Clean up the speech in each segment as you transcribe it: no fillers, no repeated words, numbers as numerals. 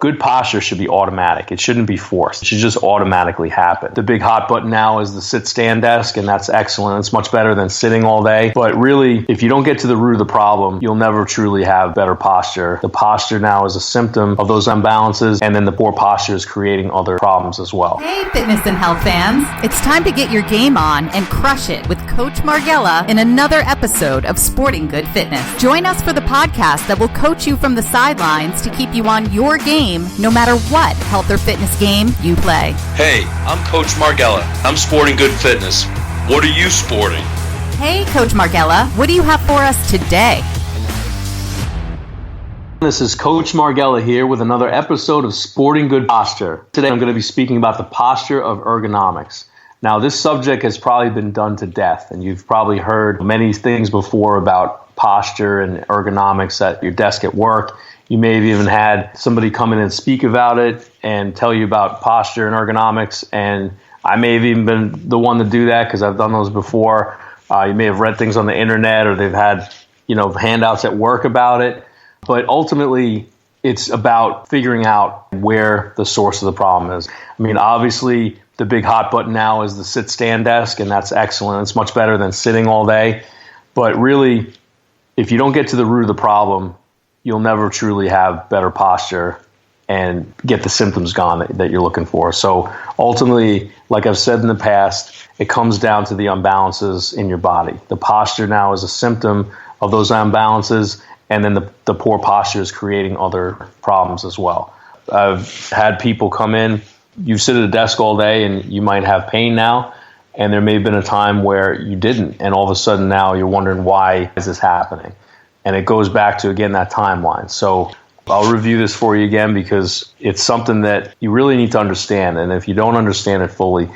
Good posture should be automatic. It shouldn't be forced. It should just automatically happen. The big hot button now is the sit-stand desk, and that's excellent. It's much better than sitting all day. But really, if you don't get to the root of the problem, you'll never truly have better posture. The posture now is a symptom of those imbalances, and then the poor posture is creating other problems as well. Hey, fitness and health fans. It's time to get your game on and crush it with Coach Margella in another episode of Sporting Good Fitness. Join us for the podcast that will coach you from the sidelines to keep you on your game no matter what health or fitness game you play. Hey, I'm Coach Margella. I'm Sporting Good Fitness. What are you sporting? Hey, Coach Margella, what do you have for us today? This is Coach Margella here with another episode of Sporting Good Posture. Today I'm going to be speaking about the posture of ergonomics. Now, this subject has probably been done to death, and you've probably heard many things before about posture and ergonomics at your desk at work. You may have even had somebody come in and speak about it and tell you about posture and ergonomics, and I may have even been the one to do that because I've done those before. You may have read things on the internet, or they've had, handouts at work about it. But ultimately, it's about figuring out where the source of the problem is. I mean, obviously, the big hot button now is the sit-stand desk, and that's excellent. It's much better than sitting all day. But really, if you don't get to the root of the problem, you'll never truly have better posture and get the symptoms gone that you're looking for. So ultimately, like I've said in the past, it comes down to the imbalances in your body. The posture now is a symptom of those imbalances, and then the poor posture is creating other problems as well. I've had people come in, you sit at a desk all day and you might have pain now, and there may have been a time where you didn't, and all of a sudden now you're wondering, why is this happening? And it goes back to, again, that timeline. So I'll review this for you again because it's something that you really need to understand. And if you don't understand it fully,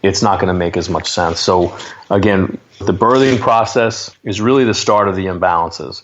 it's not going to make as much sense. So again, the birthing process is really the start of the imbalances.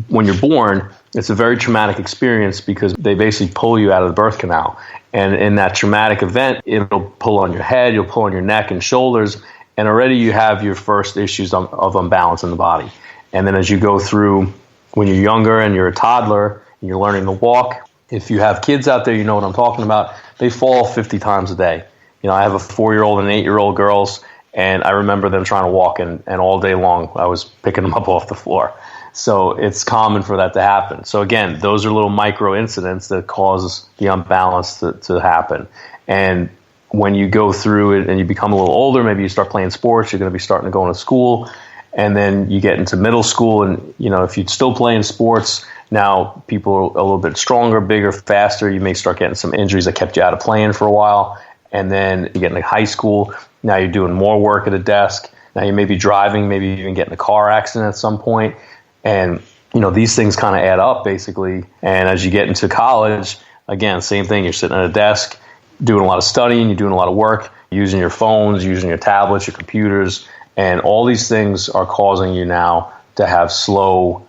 When you're born, it's a very traumatic experience because they basically pull you out of the birth canal. And in that traumatic event, it'll pull on your head, you'll pull on your neck and shoulders, and already you have your first issues of imbalance in the body. And then as you go through, when you're younger and you're a toddler and you're learning to walk, if you have kids out there, you know what I'm talking about. They fall 50 times a day. I have a 4-year-old and an 8-year-old girls, and I remember them trying to walk, and all day long I was picking them up off the floor. So it's common for that to happen. So again, those are little micro incidents that cause the imbalance to happen. And when you go through it and you become a little older, maybe you start playing sports, you're going to be starting to go into school. And then you get into middle school, and if you'd still playing sports, now people are a little bit stronger, bigger, faster. You may start getting some injuries that kept you out of playing for a while. And then you get into high school. Now you're doing more work at a desk. Now you may be driving, maybe even get in a car accident at some point. And these things kind of add up basically. And as you get into college, again, same thing. You're sitting at a desk, doing a lot of studying, you're doing a lot of work, using your phones, using your tablets, your computers. And all these things are causing you now to have slow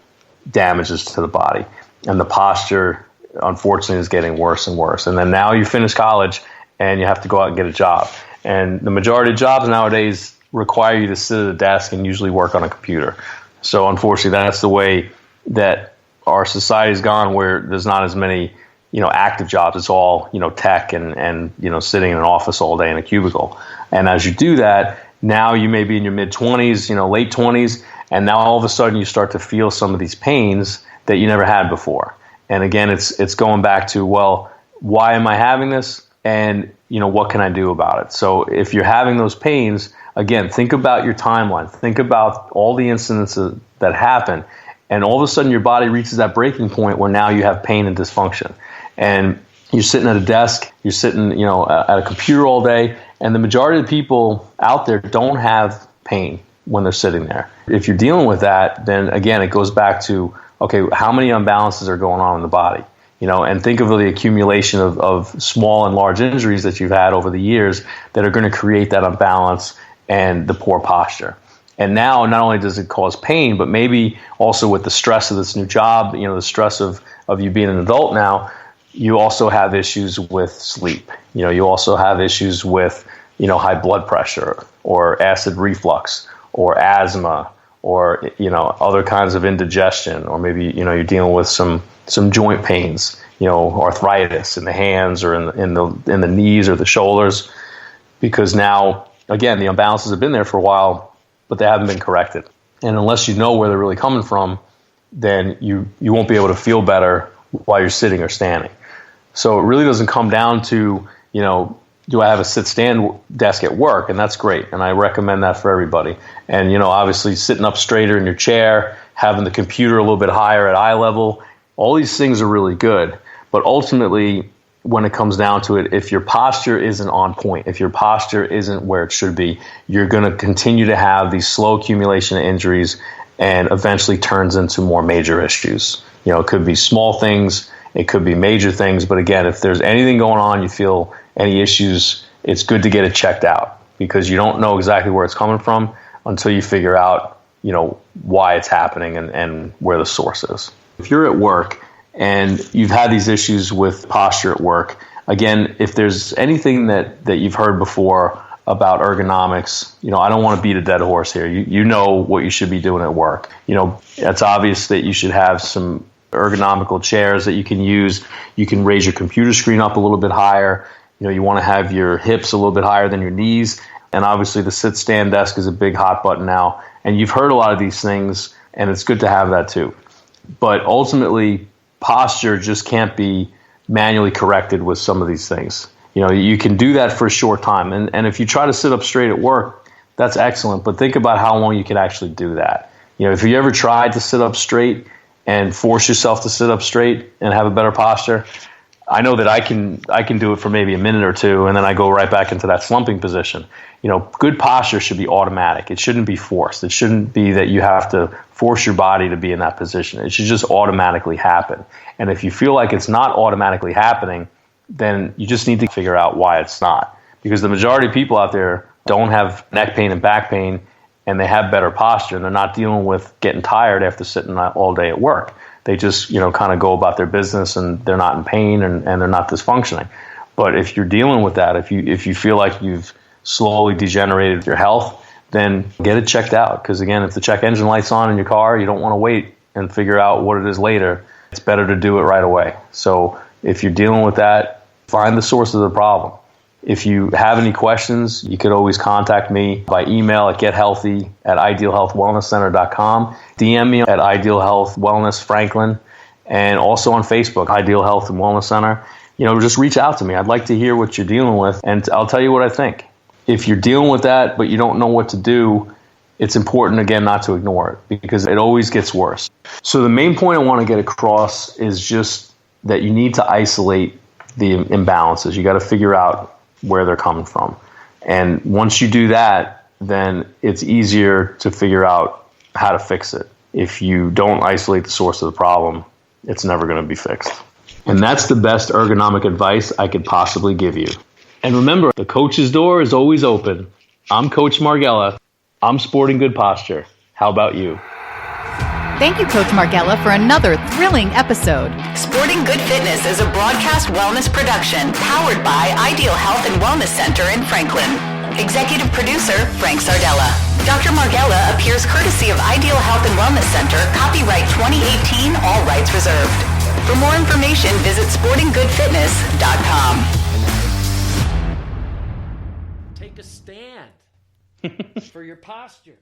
damages to the body. And the posture, unfortunately, is getting worse and worse. And then now you finish college and you have to go out and get a job. And the majority of jobs nowadays require you to sit at a desk and usually work on a computer. So unfortunately, that's the way that our society's gone, where there's not as many, active jobs. It's all, tech and sitting in an office all day in a cubicle. And as you do that, now you may be in your mid-20s, late 20s, and now all of a sudden you start to feel some of these pains that you never had before. And again, it's going back to, well, why am I having this? And, what can I do about it? So if you're having those pains, again, think about your timeline. Think about all the incidents that happen. And all of a sudden your body reaches that breaking point where now you have pain and dysfunction. And you're sitting at a desk, you're sitting, at a computer all day, and the majority of the people out there don't have pain when they're sitting there. If you're dealing with that, then again, it goes back to, okay, how many imbalances are going on in the body? And think of the accumulation of small and large injuries that you've had over the years that are going to create that imbalance and the poor posture. And now, not only does it cause pain, but maybe also with the stress of this new job, the stress of you being an adult now, you also have issues with sleep. You also have issues with, high blood pressure or acid reflux or asthma or, other kinds of indigestion, or maybe, you're dealing with some joint pains, arthritis in the hands or in the knees or the shoulders, because now, again, the imbalances have been there for a while, but they haven't been corrected. And unless you know where they're really coming from, then you won't be able to feel better while you're sitting or standing. So it really doesn't come down to, do I have a sit-stand desk at work? And that's great. And I recommend that for everybody. And, obviously sitting up straighter in your chair, having the computer a little bit higher at eye level, all these things are really good. But ultimately, when it comes down to it, if your posture isn't on point, if your posture isn't where it should be, you're going to continue to have these slow accumulation of injuries and eventually turns into more major issues. It could be small things, it could be major things. But again, if there's anything going on, you feel any issues, it's good to get it checked out, because you don't know exactly where it's coming from until you figure out, why it's happening and where the source is. If you're at work and you've had these issues with posture at work, again, if there's anything that you've heard before about ergonomics, I don't want to beat a dead horse here. You know what you should be doing at work. It's obvious that you should have some ergonomical chairs that you can use. You can raise your computer screen up a little bit higher. You want to have your hips a little bit higher than your knees. And obviously the sit-stand desk is a big hot button now. And you've heard a lot of these things, and it's good to have that too. But ultimately, posture just can't be manually corrected with some of these things. You can do that for a short time. And if you try to sit up straight at work, that's excellent. But think about how long you can actually do that. If you ever tried to sit up straight and force yourself to sit up straight and have a better posture, I know that I can do it for maybe a minute or two, and then I go right back into that slumping position. Good posture should be automatic. It shouldn't be forced. It shouldn't be that you have to force your body to be in that position. It should just automatically happen. And if you feel like it's not automatically happening, then you just need to figure out why it's not. Because the majority of people out there don't have neck pain and back pain, and they have better posture, and they're not dealing with getting tired after sitting all day at work. They just, kind of go about their business, and they're not in pain and they're not dysfunctioning. But if you're dealing with that, if you feel like you've slowly degenerated your health, then get it checked out. Because again, if the check engine light's on in your car, you don't want to wait and figure out what it is later. It's better to do it right away. So if you're dealing with that, find the source of the problem. If you have any questions, you could always contact me by email at gethealthy@idealhealthwellnesscenter.com, DM me at Ideal Health Wellness Franklin, and also on Facebook, Ideal Health and Wellness Center. Just reach out to me. I'd like to hear what you're dealing with, and I'll tell you what I think. If you're dealing with that, but you don't know what to do, it's important, again, not to ignore it, because it always gets worse. So the main point I want to get across is just that you need to isolate the imbalances. You got to figure out where they're coming from. And once you do that, then it's easier to figure out how to fix it. If you don't isolate the source of the problem, it's never going to be fixed. And that's the best ergonomic advice I could possibly give you. And remember, the coach's door is always open. I'm Coach Margella. I'm sporting good posture. How about you? Thank you, Coach Margella, for another thrilling episode. Sporting Good Fitness is a broadcast wellness production powered by Ideal Health and Wellness Center in Franklin. Executive producer, Frank Sardella. Dr. Margella appears courtesy of Ideal Health and Wellness Center, copyright 2018, all rights reserved. For more information, visit sportinggoodfitness.com. Take a stand for your posture.